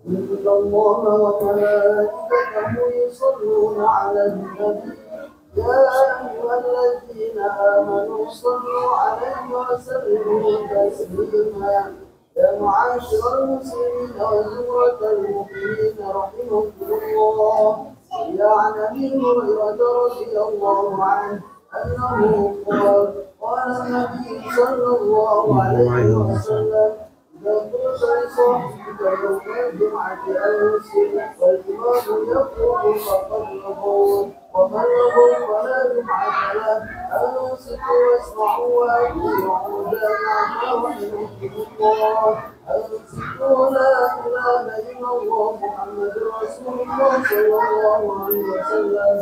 إن الله وملائكته يصلون على النبي يا أيها الذين آمنوا صلوا عليه وسلموا تسليما يا معاشر المسلمين وزمرة المؤمنين رحمكم الله. يا عن أبي هريرة رضي الله عنه أنه قال النبي صلى الله عليه وسلم إذا قلت لصاحبك يوم الجمعة أنصت والإمام يخطب فقد لغوا ومن لغوا فلا جمعة له أنصتوا واسمعوا وأطيعوا جميعا رحمكم الله. أنصتوا لا إله إلا الله محمد رسول الله صلى الله عليه وسلم.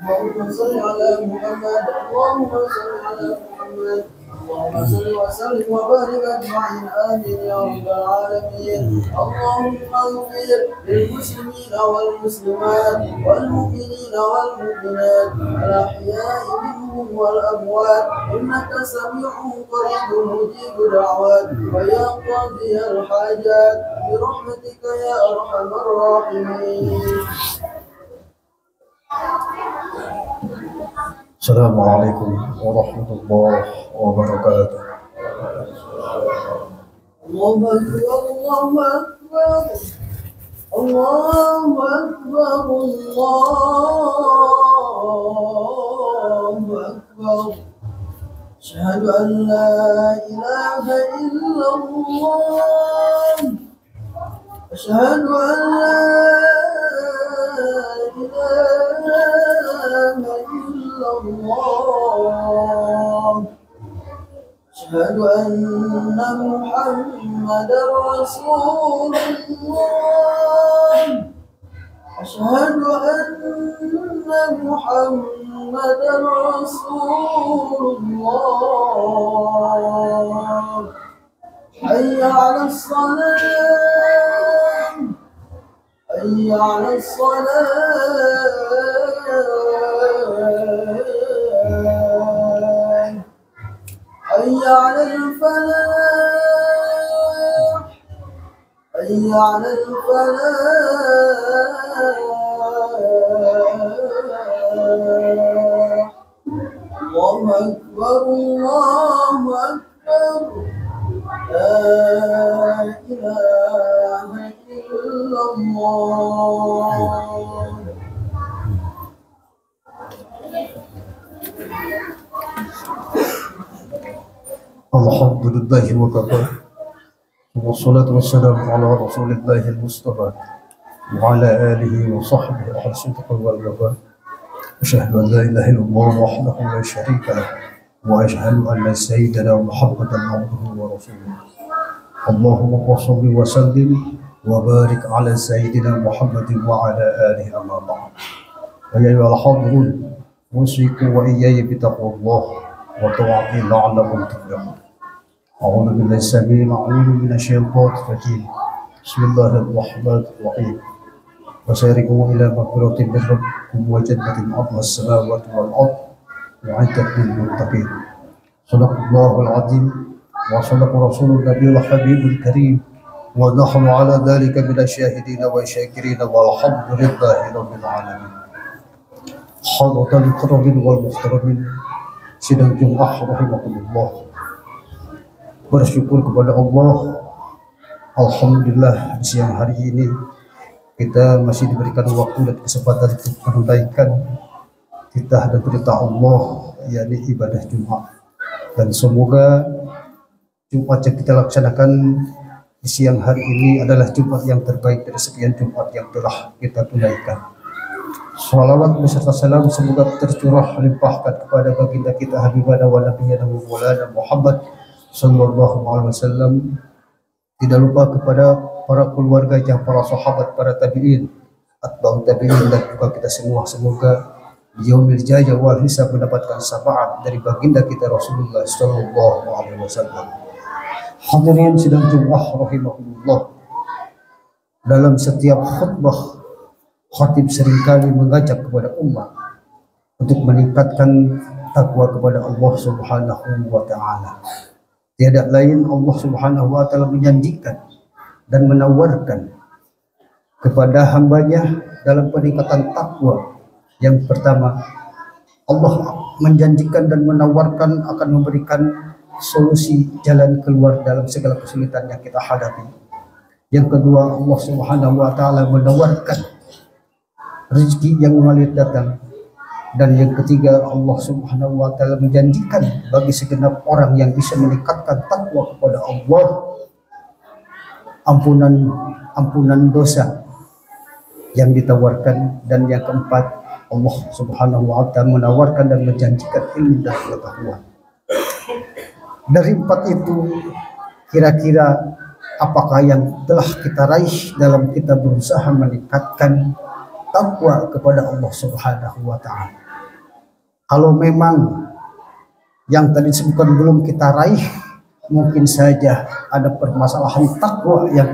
اللهم صل على محمد اللهم صل على محمد اللهم صل وسلم وبارك اجمعين امين يا رب العالمين. اللهم اغفر للمسلمين والمسلمات والمؤمنين والمؤمنات الاحياء منهم والاموات انك سميع قريب مجيب دعوات ويا قاضي الحاجات برحمتك يا ارحم الراحمين. السلام عليكم ورحمة الله وبركاته. الله أكبر الله أكبر الله أكبر الله أكبر. أشهد أن لا إله إلا الله أشهد أن لا إله إلا الله أشهد أن محمدا رسول الله أشهد أن محمدا رسول الله. حي على الصلاة حي على الصلاة حي على الفلاح حي على الفلاح. الله أكبر الله أكبر لا إله إلا الله. الحمد لله وكفى والصلاة والسلام على رسول الله المصطفى وعلى آله وصحبه أهل الصدق والوفاء. أشهد أن لا إله إلا الله وحده لا شريك له وأشهد أن سيدنا محمدا عبده ورسوله. اللهم صل وسلم وبارك على سيدنا محمد وعلى آله أما بعد. يا أيها الحاضرون أوصيكم وإياي بتقوى الله وطاعته لعلكم تفلحون. أعوذ بالله السميع العليم من الشيطان الرجيم. بسم الله الرحمن الرحيم. وسارعوا إلى مغفرة من ربكم وجنة عرضها السماوات والأرض وأعدت للمتقين. صدق الله العظيم وصدق رسول النبي الحبيب الكريم ونحن على ذلك من الشاهدين والشاكرين والحمد لله رب العالمين. حضرة المكرمين والمحترمين sidang Jumat rahimahullah. Bersyukur kepada Allah, alhamdulillah di siang hari ini kita masih diberikan waktu dan kesempatan untuk menunaikan titah dan perintah Allah, yakni ibadah Jumat. Dan semoga Jumat yang kita laksanakan di siang hari ini adalah Jumat yang terbaik dari sekian Jumat yang telah kita tunaikan. Salawat beserta salam semoga tercurah limpahkan kepada baginda kita Habibana wa Nabiyana Maulana Muhammad sallallahu alaihi wasallam. Tidak lupa kepada para keluarganya, para sahabat, para tabi'in, atba'ut tabi'in, dan juga kita semua. Semoga yaumil jaya wal hisab mendapatkan syafaat dari baginda kita Rasulullah sallallahu alaihi wasallam. Hadirin sidang Jumat rahimahullah. Dalam setiap khutbah, khatib seringkali mengajak kepada umat untuk meningkatkan takwa kepada Allah Subhanahu wa taala. Tiada lain Allah Subhanahu wa taala menjanjikan dan menawarkan kepada hambanya dalam peningkatan takwa. Yang pertama, Allah menjanjikan dan menawarkan akan memberikan solusi jalan keluar dalam segala kesulitan yang kita hadapi. Yang kedua, Allah Subhanahu wa taala menawarkan rezeki yang mengalir datang. Dan yang ketiga, Allah Subhanahu wa taala menjanjikan bagi segenap orang yang bisa meningkatkan takwa kepada Allah, ampunan dosa yang ditawarkan. Dan yang keempat, Allah Subhanahu wa taala menawarkan dan menjanjikan ilmu dan pengetahuan. Dari empat itu, kira-kira apakah yang telah kita raih dalam kita berusaha meningkatkan takwa kepada Allah Subhanahu wa taala? Kalau memang yang tadi disebutkan belum kita raih, mungkin saja ada permasalahan takwa yang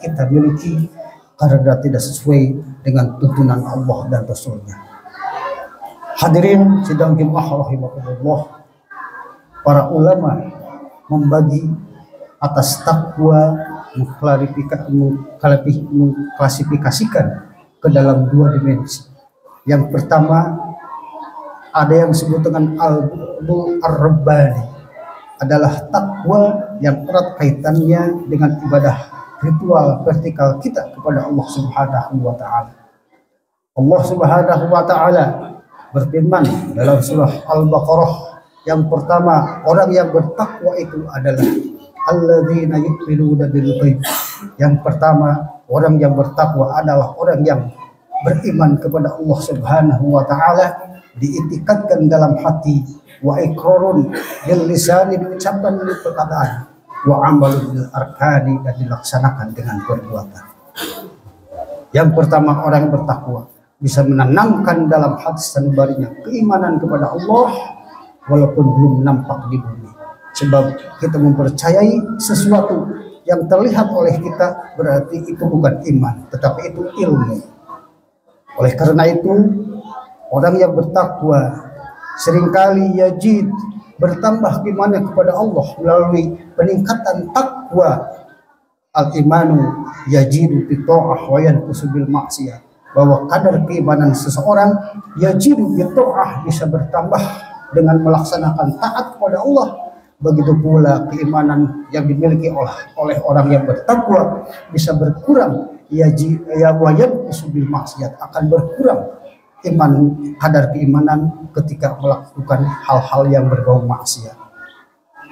kita miliki karena tidak sesuai dengan tuntunan Allah dan Rasulnya. Hadirin sidang Jumat rahimakumullah, para ulama membagi atas takwa, mengklasifikasikan ke dalam dua dimensi. Yang pertama, ada yang disebut dengan al-bu'du ar-rabbani, adalah takwa yang erat kaitannya dengan ibadah ritual vertikal kita kepada Allah Subhanahu wa taala. Allah Subhanahu wa taala berfirman dalam surah Al-Baqarah, yang pertama, orang yang bertakwa itu adalah alladzina yu'minuna bil ghaib. Yang pertama, orang yang bertakwa adalah orang yang beriman kepada Allah Subhanahu wa taala, diitikadkan dalam hati, wa iqrarun bil lisani, diucapkan dengan perkataan, wa amalun bil arkani, dan dilaksanakan dengan perbuatan. Yang pertama, orang yang bertakwa bisa menanamkan dalam hati sanubarinya keimanan kepada Allah walaupun belum nampak di bumi. Sebab kita mempercayai sesuatu yang terlihat oleh kita, berarti itu bukan iman, tetapi itu ilmu. Oleh karena itu, orang yang bertakwa seringkali yajid, bertambah imannya kepada Allah melalui peningkatan takwa. Al-imanu yajidu bi ta'ah wa yanqusu bil maksiyah, bahwa kadar keimanan seseorang yajidu bi ta'ah, bisa bertambah dengan melaksanakan taat kepada Allah. Begitu pula keimanan yang dimiliki oleh orang yang bertakwa bisa berkurang, yanqusu bil maksiyah, akan berkurang kadar keimanan ketika melakukan hal-hal yang berbau maksiat.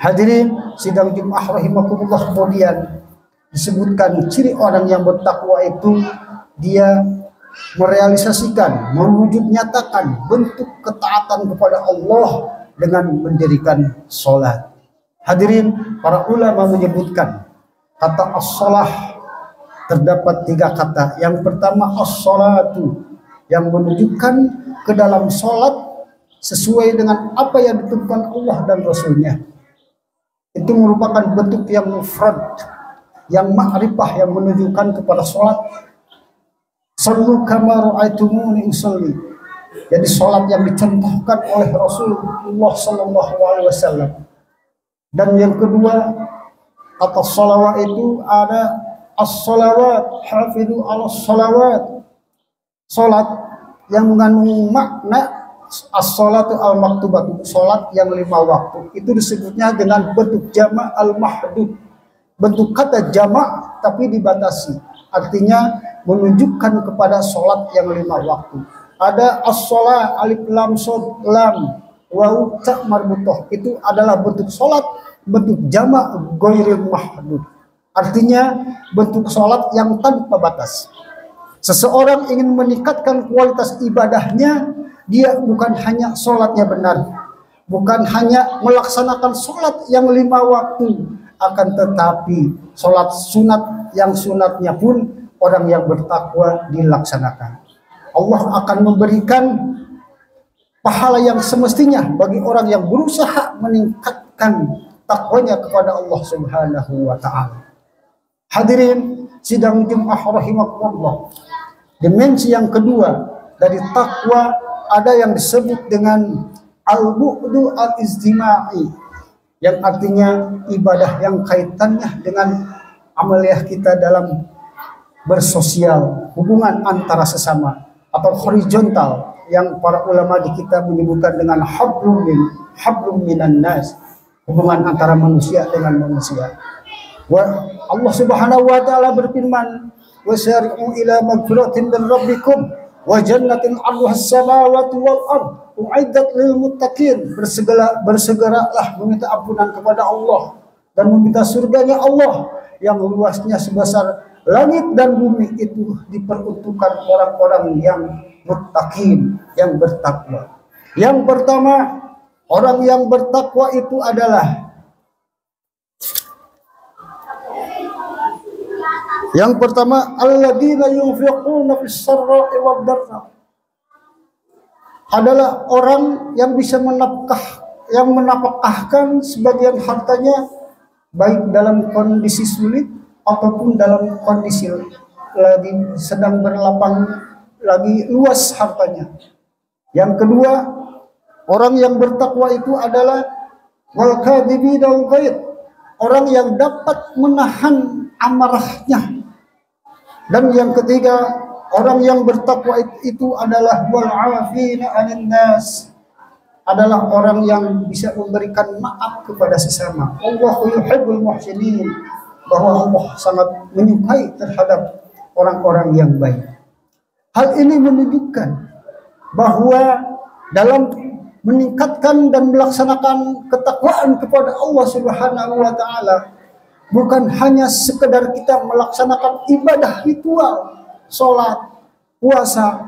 Hadirin sidang Jumat rahimakumullah, kemudian disebutkan ciri orang yang bertakwa itu, dia merealisasikan, mewujud nyatakan bentuk ketaatan kepada Allah dengan mendirikan sholat. Hadirin, para ulama menyebutkan kata as-sholah terdapat tiga kata. Yang pertama as-sholatu, yang menunjukkan ke dalam sholat sesuai dengan apa yang ditentukan Allah dan Rasulnya. Itu merupakan bentuk yang mufrad, yang ma'rifah, yang menunjukkan kepada sholat. Sallu kama ra'aitumuni usolli, jadi sholat yang dicontohkan oleh Rasulullah SAW. Dan yang kedua, atas sholawat itu ada as-sholawat, hafidhu ala sholawat, sholat yang mengandung makna as-sholatu al-maktubat, sholat yang 5 waktu. Itu disebutnya dengan bentuk jamak al-mahdud, bentuk kata jamak tapi dibatasi, artinya menunjukkan kepada sholat yang 5 waktu. Ada as-sholat alif lam shad lam waw ta marbutoh, itu adalah bentuk sholat, bentuk jamak ghairil mahdud, artinya bentuk sholat yang tanpa batas. Seseorang ingin meningkatkan kualitas ibadahnya, dia bukan hanya sholatnya benar, bukan hanya melaksanakan sholat yang 5 waktu, akan tetapi sholat sunat yang sunatnya pun orang yang bertakwa dilaksanakan. Allah akan memberikan pahala yang semestinya bagi orang yang berusaha meningkatkan takwanya kepada Allah Subhanahu wa ta'ala. Hadirin sidang Jumat rahimakumullah, dimensi yang kedua dari takwa ada yang disebut dengan al-bu'du al-ijtima'i, yang artinya ibadah yang kaitannya dengan amaliyah kita dalam bersosial, hubungan antara sesama, atau horizontal yang para ulama di kita menyebutkan dengan hablum minan nas, hubungan antara manusia dengan manusia. Allah Subhanahu wa taala berfirman, "Wasari'u ila magfiratin min rabbikum wa jannatin 'arduha as-samawati wal ard u'iddat lil muttaqin." Bersegeralah meminta ampunan kepada Allah dan meminta surganya Allah yang luasnya sebesar langit dan bumi, itu diperuntukkan orang-orang yang muttaqin, yang bertakwa. Yang pertama, orang yang bertakwa itu adalah alladzina yunfiquna fis sarra'i wad dharra, adalah orang yang bisa menafkahkan sebagian hartanya baik dalam kondisi sulit ataupun dalam kondisi lagi sedang berlapang, lagi luas hartanya. Yang kedua, orang yang bertakwa itu adalah wal kadhibina al ghaid, orang yang dapat menahan amarahnya. Dan yang ketiga, orang yang bertakwa itu adalah wal 'afina 'anil nas, adalah orang yang bisa memberikan maaf kepada sesama. Allahu yuhibbul muhsinin, bahwa Allah sangat menyukai terhadap orang-orang yang baik. Hal ini menunjukkan bahwa dalam meningkatkan dan melaksanakan ketakwaan kepada Allah Subhanahu wa taala, bukan hanya sekedar kita melaksanakan ibadah ritual, sholat, puasa,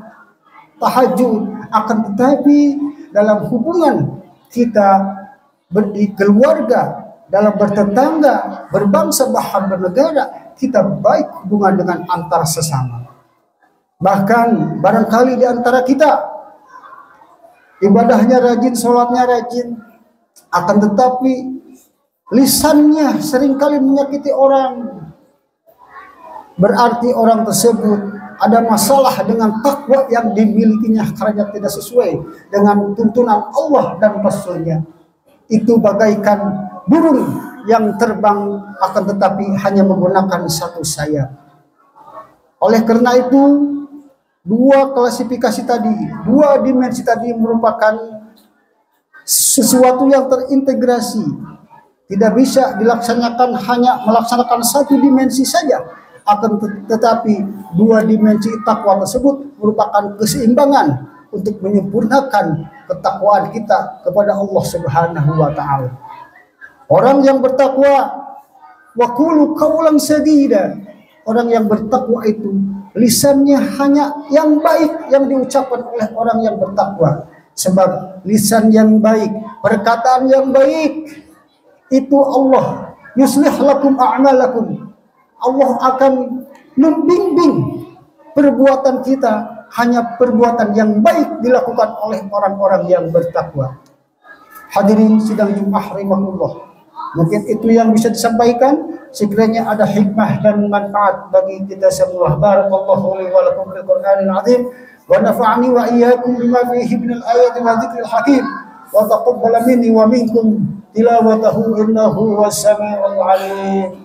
tahajud, akan tetapi dalam hubungan kita di keluarga, dalam bertetangga, berbangsa, bahkan bernegara, kita baik hubungan dengan antar sesama. Bahkan barangkali di antara kita ibadahnya rajin, sholatnya rajin, akan tetapi lisannya seringkali menyakiti orang. Berarti orang tersebut ada masalah dengan takwa yang dimilikinya karena tidak sesuai dengan tuntunan Allah dan Rasul-Nya. Itu bagaikan burung yang terbang akan tetapi hanya menggunakan satu sayap. Oleh karena itu, dua klasifikasi tadi, dua dimensi tadi merupakan sesuatu yang terintegrasi. Tidak bisa dilaksanakan hanya melaksanakan satu dimensi saja, akan tetapi dua dimensi takwa tersebut merupakan keseimbangan untuk menyempurnakan ketakwaan kita kepada Allah Subhanahu wa taala. Orang yang bertakwa, wa qulu qawlan sadida, orang yang bertakwa itu lisannya hanya yang baik yang diucapkan oleh orang yang bertakwa. Sebab lisan yang baik, perkataan yang baik itu Allah yuslih lakum a'malakum, Allah akan membimbing perbuatan kita, hanya perbuatan yang baik dilakukan oleh orang-orang yang bertakwa. Hadirin sidang Jumat rahimahullah, mungkin itu yang bisa disampaikan. Sekiranya ada hikmah dan manfaat bagi kita semua. Barakallahu li wa lakum bil Qur'anil azim wa nafa'ani wa iyyakum bima fihi minal ayati wa dzikril hakim wa taqabbala minni wa minkum tilawatahu innahu was-sami'ul 'alim.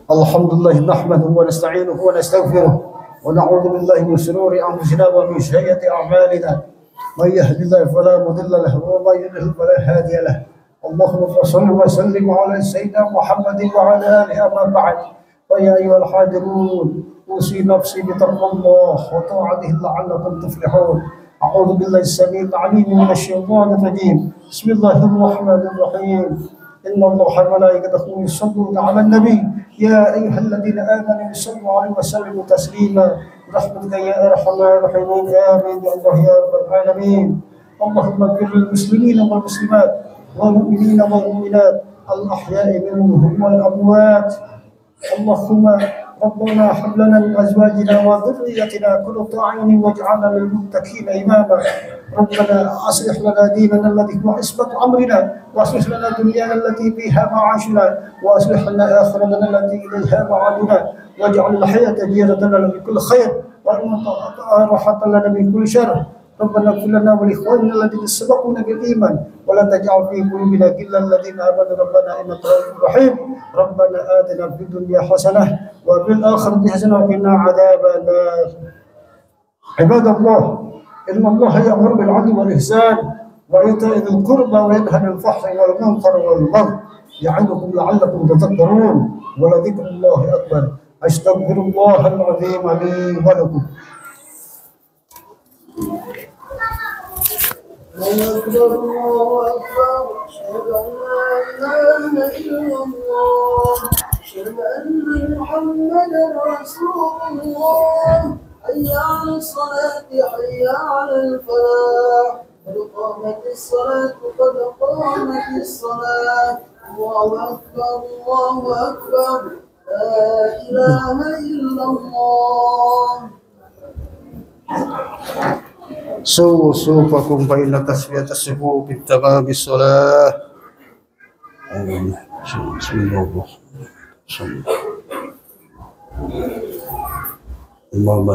Alhamdulillah nahmaduhu wa nasta'inuhu wa nastaghfiruh wa na'udzu billahi min shururi anfusina wa min sayyiati a'malina. May yahdihillahu fala mudilla lahu wa may yudlil fala hadiya lahu. Allahumma shalli wa sallim ala sayyidina Muhammadin wa ala alihi amma ba'd. Wa ya ayyuhal hadirun, usi nafsi bi taqwallah wa ta'atihi la'allakum tuflihun. A'udzu billahi as-sami'il 'alim minasy syaithanir rajim. Bismillahirrahmanirrahim. إن الله وملائكته يصلون على النبي يا أيها الذين آمنوا صلوا عليه وسلموا تسليما برحمتك يا أرحم الراحمين آمين يا الله يا رب العالمين. اللهم اغفر للمسلمين والمسلمات والمؤمنين والمؤمنات الأحياء منهم والأموات. اللهم ربنا هب لنا من أزواجنا وذريتنا قرة أعين واجعلنا للمتقين إماما. ربنا أصلح لنا ديننا الذي هو عصمة أمرنا وأصلح لنا دنيانا التي فيها معاشنا وأصلح لنا آخرتنا التي إليها معادنا واجعل الحياة زيادة لنا من كل خير والموت راحة لنا من كل شر. ربنا اغفر لنا ولإخواننا الذين سبقونا بالإيمان ولا تجعل في قلوبنا غلا للذين آمنوا ربنا إنك رؤوف رحيم ربنا آتنا في الدنيا حسنة وفي الآخرة حسنة وقنا عذاب النار عباد الله إن الله يأمر بالعدل والإحسان وإيتاء ذي القربى وينهى عن الفحشاء والمنكر والبغي يعظكم لعلكم تذكرون ولذكر الله أكبر أستغفر الله العظيم لي ولكم. الله أكبر الله أكبر أشهد أن لا إله إلا الله أشهد أن محمدا رسول الله حي على الصلاة حي على الفلاح قد قامت الصلاة قد قامت الصلاة الله أكبر الله أكبر لا إله إلا الله. سووا صفوفكم فإن تسوية الصفوف بالتمام الصلاة. بسم الله الرحمن الرحيم. الله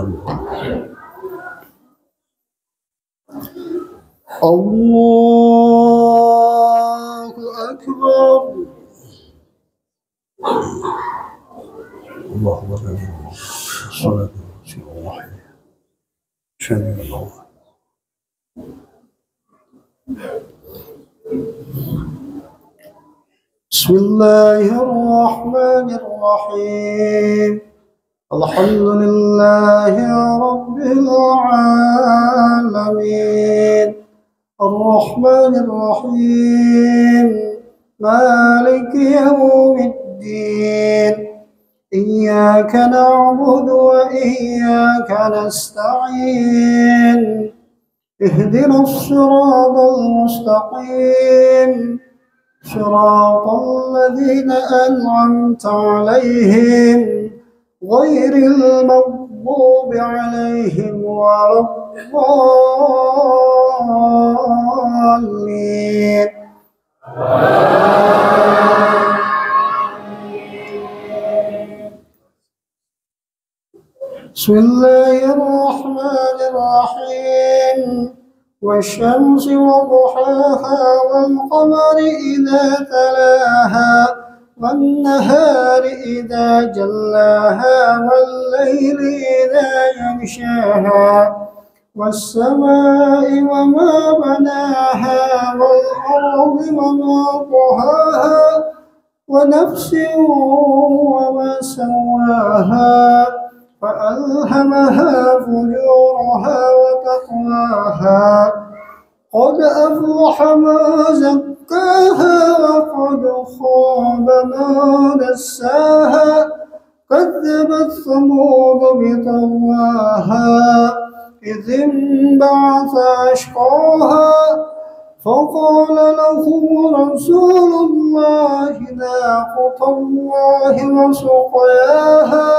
أكبر. الله أكبر. الصلاة والسلام. بسم الله الرحمن الرحيم الحمد لله رب العالمين الرحمن الرحيم مالك يوم الدين إياك نعبد وإياك نستعين اهدنا الصراط المستقيم صراط الذين أنعمت عليهم غير المغضوب عليهم ولا الضالين. بسم الله الرحمن الرحيم والشمس وضحاها والقمر إذا تلاها والنهار إذا جلاها والليل إذا يغشاها والسماء وما بناها والأرض وما طحاها ونفس وما سواها فألهمها فجورها وتقواها قد أفلح من زكاها وقد خاب من دساها كذبت ثمود بطغواها إذ انبعث أشقاها فقال لهم رسول الله ناقة الله وسقياها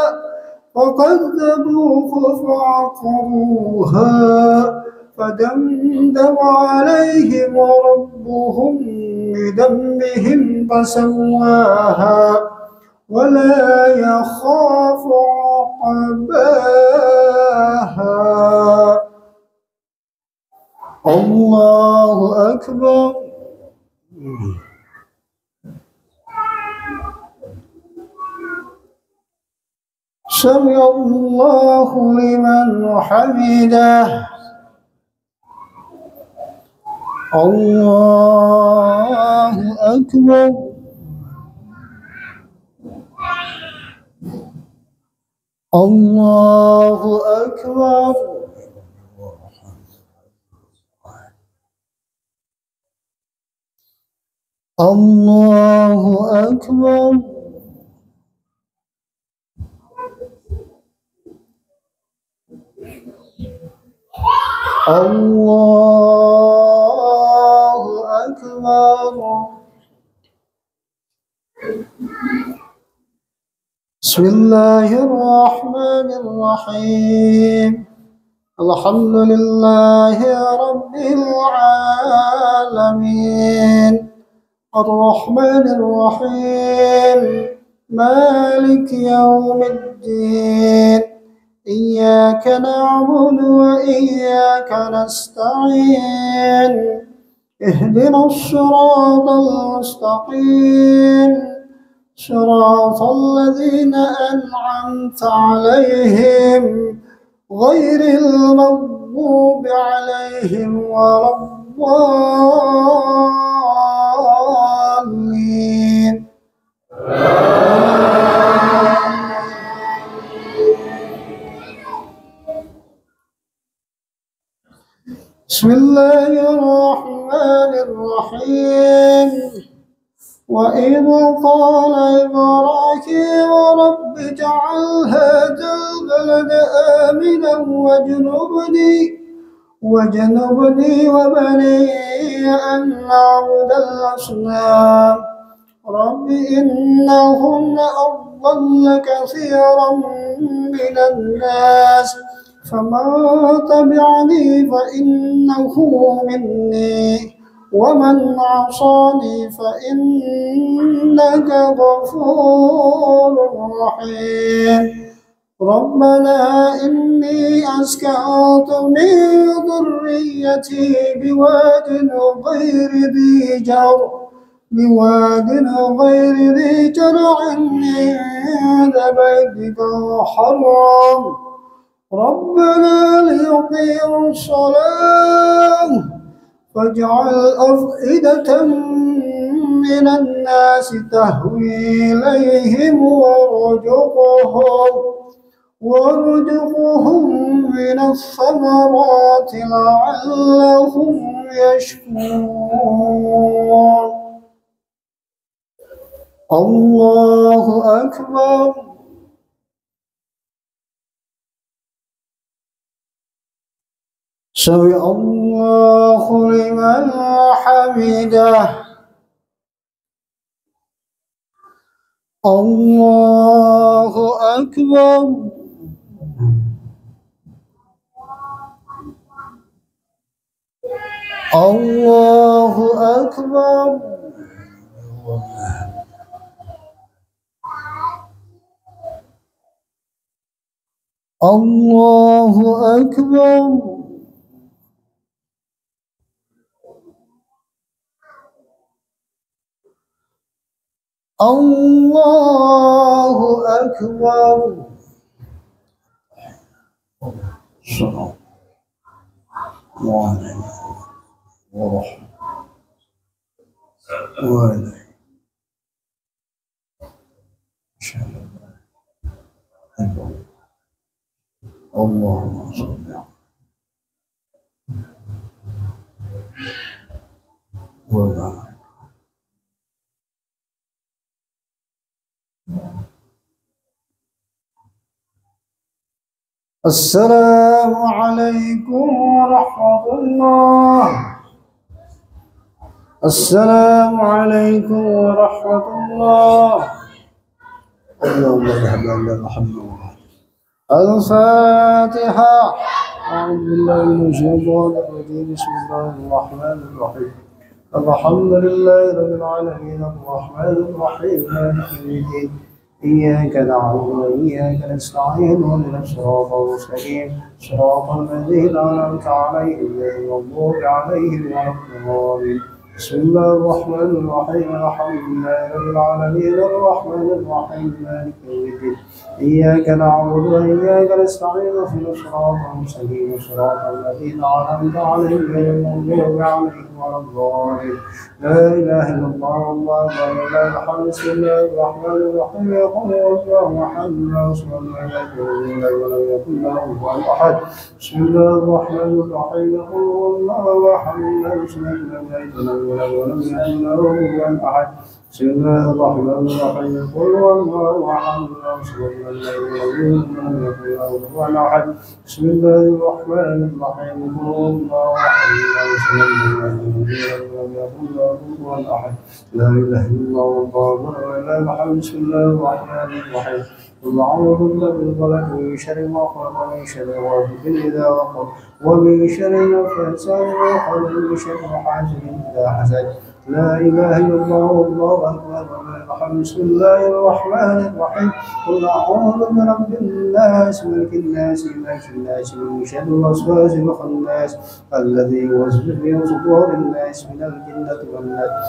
فكذبوه فعقروها فدمدم عليهم ربهم بذنبهم فسواها ولا يخاف عقباها. الله أكبر. سمع الله لمن حمده. الله أكبر. الله أكبر. الله أكبر. الله أكبر. بسم الله الرحمن الرحيم الحمد لله رب العالمين الرحمن الرحيم مالك يوم الدين إياك نعبد وإياك نستعين اهدنا الصراط المستقيم صراط الذين أنعمت عليهم غير المغضوب عليهم ولا الضالين. بسم الله الرحمن الرحيم. وإذ قال إبراهيم رب اجعل هذا البلد آمنا واجنبني وبني أن نعبد الأصنام رب إنهن أضلن كثيرا من الناس فمن تبعني فإنه مني ومن عصاني فإنك غفور رحيم. ربنا إني أسكنت من ذريتي بواد غير ذي جرع عند بيتك المحرم ربنا ليقيموا الصلاة فاجعل أفئدة من الناس تهوي إليهم وارزقهم من الثمرات لعلهم يشكرون. الله أكبر. سمع الله لمن حمده. الله أكبر. الله أكبر. الله أكبر. الله أكبر. السلام عليكم ورحمة الله اللهم صل وبارك. السلام عليكم ورحمة الله. السلام عليكم ورحمة الله. اللهم اذهب عنا الحمد لله. الفاتحة. أعوذ بالله من الشيطان الرجيم. بسم الله الرحمن الرحيم. الحمد لله رب العالمين الرحمن الرحيم مالك يوم الدين إياك نعبد وإياك نستعين اهدنا الصراط المستقيم صراط الذين أنعمت عليهم غير المغضوب عليهم ولا الضالين. بسم الله الرحمن الرحيم الحمد لله رب العالمين الرحمن الرحيم مالك يوم الدين إياك نعبد وإياك نستعين اهدنا الصراط المستقيم صراط الذين أنعمت عليهم غير المغضوب عليهم ولا الضالين. لا إله إلا الله والله لا إله إلا الله. بسم الله الرحمن الرحيم. يقول الله محمد رسول الله ولم يكن له كفوا أحد. بسم الله الرحمن الرحيم. يقول الله محمد رسول الله ولم يكن له كفوا أحد. بسم الله الرحمن الرحيم. يقول الله محمد رسول الله ولم يكن له كفوا أحد. بسم الله الرحمن الرحيم. يقول الله محمد رسول الله ولم يكن له كفوا أحد. لا إله إلا الله والله لا إله. بسم الله الرحمن الرحيم. قل أعوذ بالله من الفلق من شر ما خلق ومن شر غاسق إذا وقب ومن شر النفاثات في العقد ومن شر حاسد إذا حسد. لا إله إلا الله والله أكبر ولا إله بسم الله الرحمن الرحيم قل أعوذ برب الناس ملك الناس إله الناس من شر الوسواس الخناس الذي يوسوس في صدور الناس من الجنة والناس.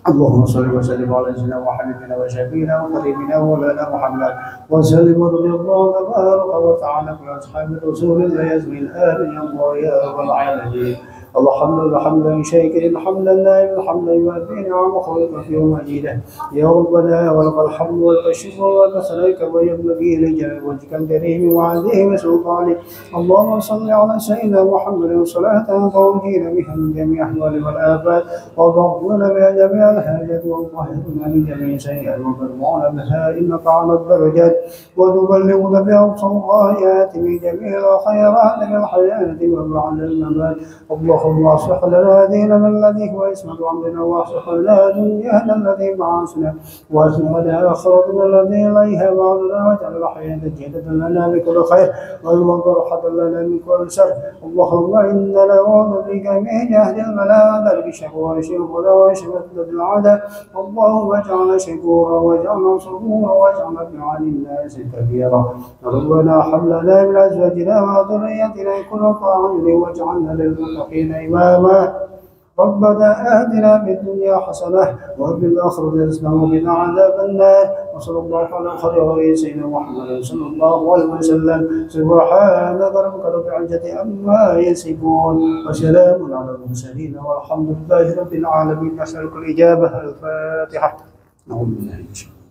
اللهم صل وسلم على سيدنا وحبيبنا وشفينا وقريبنا ومولانا محمد وسلم رضي الله تبارك وتعالى عن أصحاب رسول الله أجمعين آمين يا الله يا رب العالمين. اللهم حمدا شاكرا حمدا نائما حمدا يوافي نعم خلق في مجيده يا ربنا ولك الحمد والشكر والثناء كما ينبغي لجلال وجهك الكريم وعظيم سلطانك. اللهم صل على سيدنا محمد صلاة تنجينا بها من جميع الاحوال والافات وتغفرنا بها جميع الحاجات وتطهرنا من جميع السيئات وترفعنا بها انك على الدرجات وتبلغنا بها اقصى الغايات من جميع الخيرات في الحياه وبعد الممات. اللهم اصلح لنا ديننا الذي هو عصمة امرنا واصلح لنا دنيانا الذي معاشنا واصلح لنا اخرتنا الذي اليها بعضنا واجعل الحياة زيادة لنا بكل خير والموت راحة لنا من كل شر. اللهم انا نعوذ بك من جهد الملاذ بشهوة الشهوة وشماتة العدى. اللهم اجعلنا شكورا واجعلنا صبورا واجعلنا عن الناس كبيرا. ربنا هب لنا من ازواجنا وذريتنا قرة اعين واجعلنا للمتقين إماما. ربنا آتنا في الدنيا حسنة وفي الآخرة حسنة وقنا عذاب النار. وصلى الله على خير سيدنا محمد صلى الله عليه وسلم. سبحان ربك رب العزة عما يصفون وسلام على المرسلين والحمد لله رب العالمين. نسألك الإجابة. الفاتحة. نعوذ بالله من الشيطان